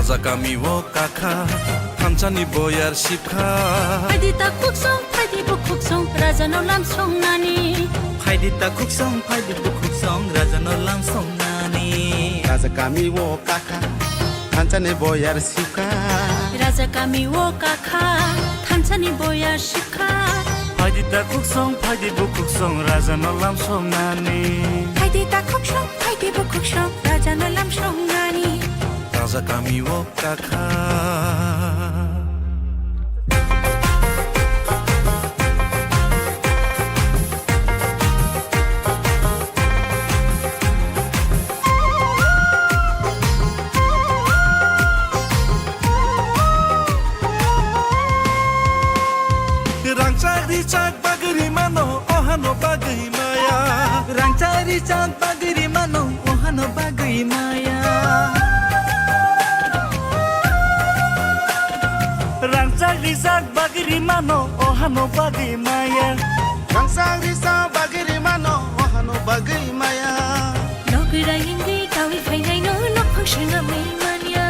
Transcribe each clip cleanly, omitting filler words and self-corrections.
Raja kami wo kakha Kancani boyar shipkha Phaidi ta khuksong phaidi bu khuksong Raja no lam song nani Phaidi ta khuksong phaidi bu khuksong Raja no lam song nani Raja kami wo kakha Kancani boyar shipkha Raja kami wo kakha Kancani boyar shipkha Phaidi ta khuksong phaidi bu khuksong Raja no lam song nani Phaidi ta khuksong phaidi bu khuksong Raja no lam song nani Raja kami wo kakha Rangcak bagri mano ohano bagri maya Rangcari cak bagri mano ohano bagri maya Rangcari cak bagri mano ohano bagri maya Rangsang risa bagiri mano ohano bagiri maya Nogara ingai tawi phainai no nok phangshanga mai mania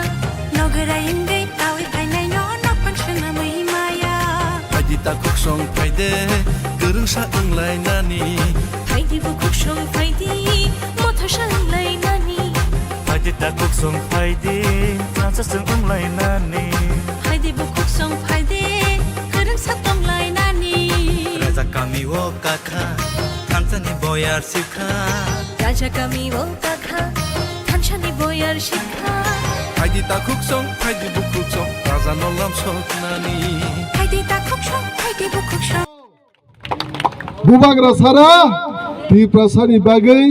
Nogara ingai tawi phainai no nok phangshanga mai maya Phaidi ta khuksong phaide gerung sa unglai nani Phaidi bu khuksong phaidi motha sanglai nani Phaidi ta khuksong phaidi Ransa sung umlai nani Phaidi bu khuksong phaidi gerung sa tonglai nani Raja kami wo kakha Kancani boyar shipkha Raja kami wo kakha Kancani boyar shipkha Phaidi ta khuksong phaidi bu khuksong Raja no lam sok nani Phaidi ta khuksong phaidi bu khuksong Bubagra sara Tiprasani bagai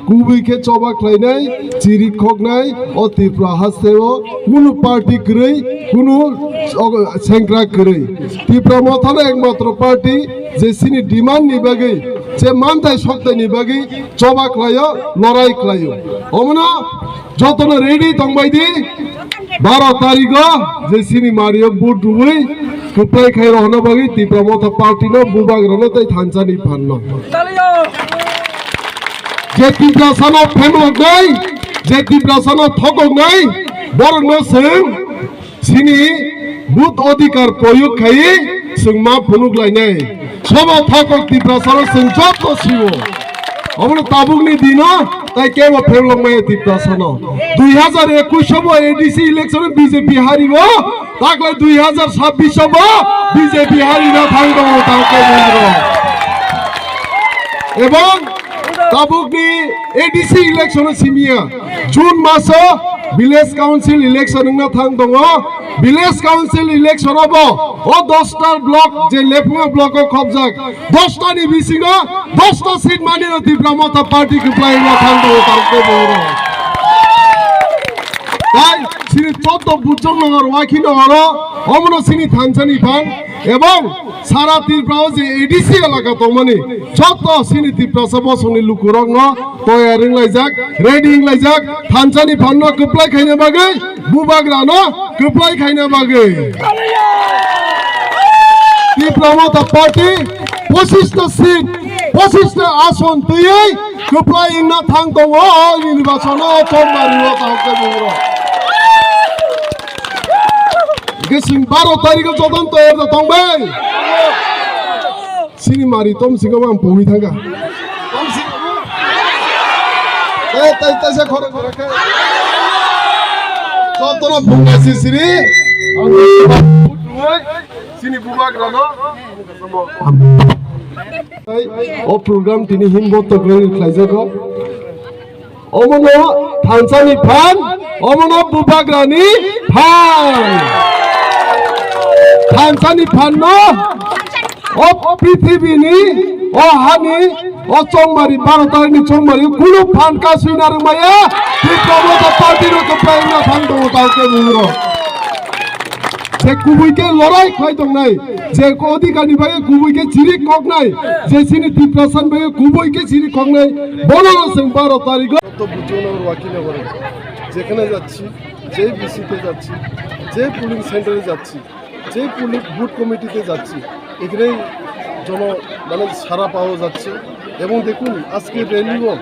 kubi ke coba klainai ciri khognai o tipra haseo kunu party krei kunu sengkra krei tipra mathana ekmatro party je sini demand ni bagai je mantai shokta ni bagai coba klayo lorai klayo omna jotona ready tongbaidi 12 तारिखो जे सिनी Mario बुट दुई कुप्लाई खाइरो हन बगी तिप्रा मथा party न बुबाग्र न तै थान्चानी फान्न जे तिप्रा सन फेमलक नै जे तिप्रा सन थकक नै बरन सिं सिनी बुट अधिकार प्रयोग खाइ सिंमा फुनुक लाइनै सब थकक तिप्रा सन सिं जत सिवो আমরা তাবুকনি দিন তাই কেব ফেরলং মাই তিপ্রাসন 2021 সব এডিসি ইলেকশনে বিজেপি হারিব তাকলে 2026 সব বিজেপি হারিনা থাকব তাকে বলবো এবং তাবুকনি এডিসি ইলেকশনে সিমিয়া জুন মাস ভিলেজ কাউন্সিল ইলেকশন না থাং দङ ভিলেজ কাউন্সিল ইলেকশন হব ও 10টা ব্লক যে লেপুয়া ব্লক খবজাক 10টা নি বিসিং 10টা সিট মানি তিপ্রা মথা পার্টি কে প্লাই না থাং দङ তাকে বলবো তাই সিনি 14 বুজং নগর ওয়াকি নগর অমন সিনি থানচানি ফান এবং সারা তিপ্রাও যে এডিসি এলাকা তো মানে 14 সিনি তিপ্রা সব সনি লুকুরং ন তয়ারিং লাইজাক রেডিং লাইজাক থানচানি ফান ন কপ্লাই খাইনে বাগে বুবাগ্রা ন কপ্লাই খাইনে বাগে তিপ্রা মথা পার্টি 25টা সিট 25টা আসন তুই কপ্লাই না থাং দङ নির্বাচন চমবারিও তাকে বলবো Gesing 12 तारिख जदन तो एरदा तंबाय सिनी मारी तम सिंगम आम पोहि थांगा तम सिंग ए तै तसे खरे खरे के जदन बुंगा सिरी सिनी बुबाग रनो ओ प्रोग्राम तिनी हिमबत ग्रेन खाइजाको अमनो थानसानी फान अमनो बुबाग्रानी फान थानसानी फान ओ पृथ्वीनी ओ हानि ओ चौमारी 12 तारिखनि चौमारी कुनु फान का सुइनार माया तिप्रामो त पार्टी रो कप्लाइना थान दङ ताके बुरो जे कुबुइके लड़ाई खाइ दङ नाइ जे को अधिकारनि बागे कुबुइके चिरि कक नाइ जे सिनि तिप्रासन बागे कुबुइके चिरि कक नाइ বলনা সিং 12 তারিখ তো বুজনগর ওয়াকিনগরে যেখানে যাচ্ছি যে বিসিতে যাচ্ছি যে পুলিং সেন্টারে যাচ্ছি যে পুলিং বুথ কমিটিতে যাচ্ছি এখানে জন মানে সারা পাওয়া যাচ্ছে এবং দেখুন আজকে রেলিও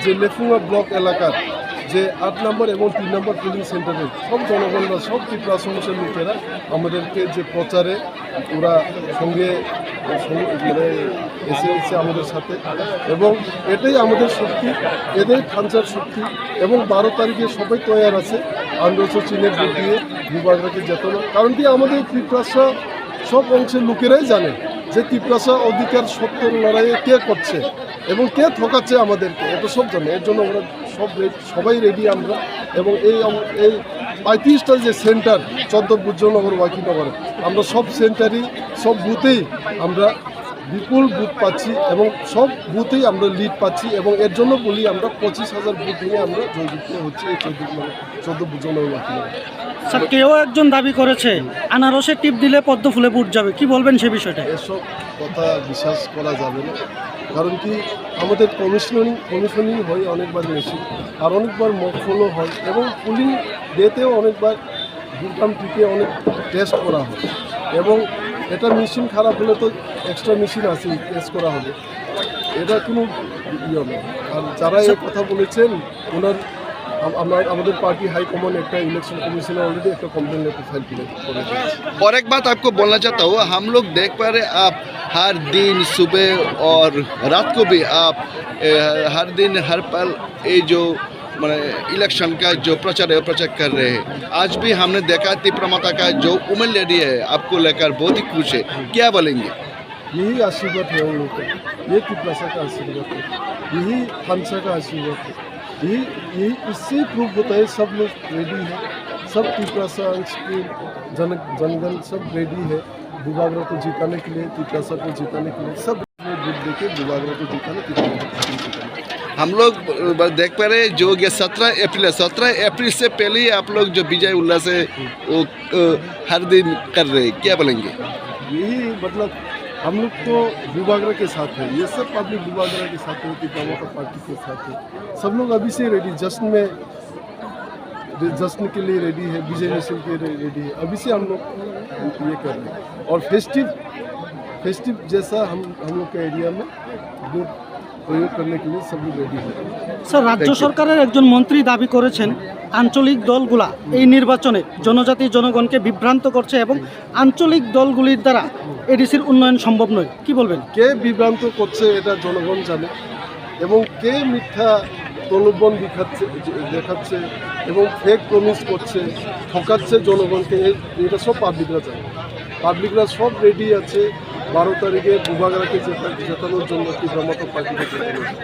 যে লেফুঙ্গা ব্লক এলাকার যে 8 নম্বর এবং 3 নম্বর পুলিং সেন্টারে সব জনগণরা সব ত্রিপুরা সমস্যার লোকেরা আমাদেরকে যে প্রচারে ওরা সঙ্গে মানে এসে আমাদের সাথে, এবং এটাই আমাদের শক্তি, এদের খাঞ্চার শক্তি। এবং 12 তারিখে সবাই তৈরি আছে 1800 চিনের ভোট দিয়ে বিভাগকে জেতানো। কারণ কি আমাদের ত্রিপুরা সব অংশের লোকেরাই জানে যে ত্রিপুরা অধিকার সত্তর লড়াইয়ে কে করছে এবং কে ঠকাচ্ছে আমাদেরকে, এটা সব জানে। এর জন্য আমরা সবাই রেডি আমরা। এবং এই 35টা যে সেন্টার 14 বুজ্জনগর ওয়াকিনগরে, আমরা সব সেন্টারই সব বুথেই আমরা বিপুল বুথ পাচ্ছি এবং সব বুথেই আমরা লিড পাচ্ছি। এবং এর জন্য বলি আমরা 25,000 বুথ নিয়ে আমরা জয়যুক্ত হচ্ছি এই 14 বুজ্জনগর ওয়াকিনগর। স্যার, কেউ একজন দাবি করেছে আনারসে টিপ দিলে পদ্ম ফুলে বুট যাবে, কি বলবেন সে বিষয়টা? এসব কথা বিশ্বাস করা যাবে না। কারণ কি আমাদের কমিশনিং হয় অনেকবার মেশিন, আর অনেকবার মকফলও হয়, এবং পুলিং ডেতেও অনেকবার বুটাম টিপে অনেক টেস্ট করা হয়। এবং এটা মেশিন খারাপ হলে তো এক্সট্রা মেশিন আছে, টেস্ট করা হবে, এটা কোনো ইয়ে নয়। আর যারা এই কথা বলেছেন ওনার আমাদের पार्टी हाईकमान एक इलेक्शन कमीशन ऑलरेडी एक कंप्लेन लेटर फाइल किया। और एक बात आपको बोलना चाहता हूँ, हम लोग देख पा रहे आप हर दिन सुबह और रात को भी आप हर दिन हर पल ये जो मैंने इलेक्शन का जो प्रचार है प्रचार कर रहे हैं। आज भी हमने देखा त्रिपुरा माता का जो वुमेन लेडी है आपको लेकर बहुत ही खुश है, क्या बोलेंगे? यही आशीर्वाद है उन लोग का, ये त्रिपुरा का आशीर्वाद है, यही खानसा का आशीर्वाद है, यही इससे प्रूव होता है सब लोग रेडी है, सब त्रिपुरा अंश के जनगण सब रेडी है बुबागरा को जिताने के लिए, त्रिपुरा को जिताने के लिए सब वोट देके बुबागरा को जिताने के लिए। हम लोग देख पा रहे हैं जो ये 17 अप्रैल से पहले ही आप लोग जो विजय उल्लास है वो हर दिन कर रहे हैं, क्या बोलेंगे? यही मतलब हम लोग तो बुबागरा के साथ है, ये सब पब्लिक बुबागरा के साथ है, त्रिपुरा का पार्टी के साथ है, सब लोग अभी से रेडी, जश्न के लिए रेडी है, विजय मिशन के लिए रेडी है, अभी से हम लोग ये कर रहे हैं। और फेस्टिव जैसा हम लोग के एरिया में वोट প্রয়োগ করলে কি সব রেডি হবে। স্যার, রাজ্য সরকারের একজন মন্ত্রী দাবি করেছেন আঞ্চলিক দলগুলা এই নির্বাচনে জনজাতি জনগণকে বিভ্রান্ত করছে এবং আঞ্চলিক দলগুলির দ্বারা এডিসির উন্নয়ন সম্ভব নয়, কি বলবেন? কে বিভ্রান্ত করছে এটা জনগণ জানে, এবং কে মিথ্যা প্রলোভন দেখাচ্ছে এবং ফেক প্রমিস করছে, ঠকাচ্ছে জনগণকে, এটা সব পাবলিকরা জানে। পাবলিকরা সব রেডি আছে 12 তারিখে বুবাগরাকে জেতানোর জন্য ত্রিপুরা মাতা পার্টিকে জেতানোর জন্য।